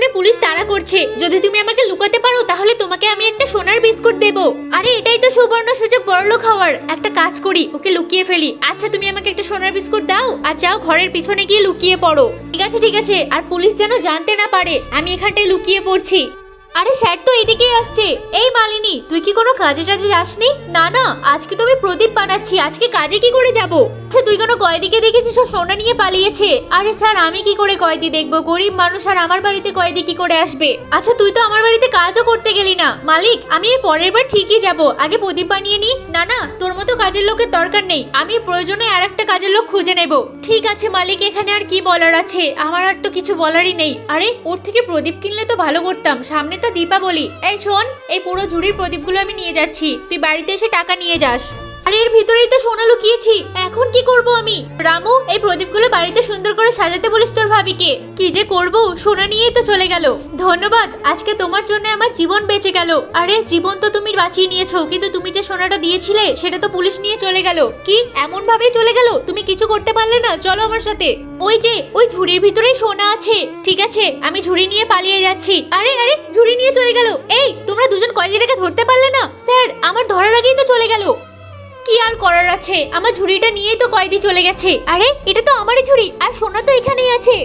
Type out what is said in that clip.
পেছনে পুলিশ তাড়া করছে। যদি তুমি আমাকে লুকাতে পারো তাহলে তোমাকে আমি একটা সোনার বিস্কুট দেব। আরে এটাই তো সুবর্ণ সুযোগ বড়লোক হওয়ার। একটা কাজ করি, ওকে লুকিয়ে ফেলি। আচ্ছা তুমি আমাকে একটা সোনার বিস্কুট দাও আর যাও ঘরের পিছনে গিয়ে লুকিয়ে পড়ো। ঠিক আছে, আর পুলিশ যেন জানতে না পারে আমি এখানটায় লুকিয়ে পড়ছি। আরে স্যার তো এদিকে আসছে। এই মালিনী, তুই কি কোনো কাজে টাজে যাসনি? না না, আজকে তো আমি প্রদীপ বানাচ্ছি, আজকে কাজে কি করে যাব? আচ্ছা তুই কোনো কয়েদিকে দেখেছিস ও সোনা নিয়ে পালিয়েছে? আরে স্যার আমি কি করে কয়েদি দেখবো? গরিব মানুষ আর আমার বাড়িতে কয়েদি কি করে আসবে? আচ্ছা তুই তো আমার বাড়িতে কাজও করতে গেলি না। মালিক আমি এর পরের বার ঠিকই যাব, আগে প্রদীপ বানিয়ে নি। না না, তোর মতো কাজের লোকের দরকার নেই, আমি প্রয়োজনে আর একটা কাজের লোক খুঁজে নেব। ঠিক আছে মালিক, এখানে আর কি বলার আছে? আমার আর তো কিছু বলারই নেই। আরে ওর থেকে প্রদীপ কিনলে তো ভালো করতাম, সামনে তো দীপাবলি। এই শোন, এই পুরো ঝুড়ির প্রদীপগুলো আমি নিয়ে যাচ্ছি, তুই বাড়িতে এসে টাকা নিয়ে যাস। আরে এর ভিতরেই তো সোনা লুকিয়েছি, এখন কি করব আমি? রামু, এই প্রদীপগুলো বাড়িতে সুন্দর করে সাজাতে বলিস তোর ভাবিকে। কি যে করব, সোনা নিয়েই তো চলে গেল। ধন্যবাদ, আজকে তোমার জন্য আমার জীবন বেঁচে গেল। আরে জীবন তো তুমি বাঁচিয়ে নিয়েছো, কিন্তু তুমি যে সোনাটা দিয়েছিলে সেটা তো পুলিশ নিয়ে চলে গেল। কি এমন ভাবেই চলে গেল? তুমি কিছু করতে পারলে না? চলো আমার সাথে। ওই যে ওই ঝুড়ির ভিতরেই সোনা আছে। ঠিক আছে আমি ঝুড়ি নিয়ে পালিয়ে যাচ্ছি। আরে আরে, ঝুড়ি নিয়ে চলে গেল। এই তোমরা দুজন কয়েদিটাকে ধরতে পারলে না? স্যার আমার ধরার আগেই তো চলে গেল। কি আর করার আছে, আমার ঝুড়িটা নিয়েই তো কয়েদি চলে গেছে। আরে এটা তো আমারই ঝুড়ি, আর সোনা তো এখানেই আছে।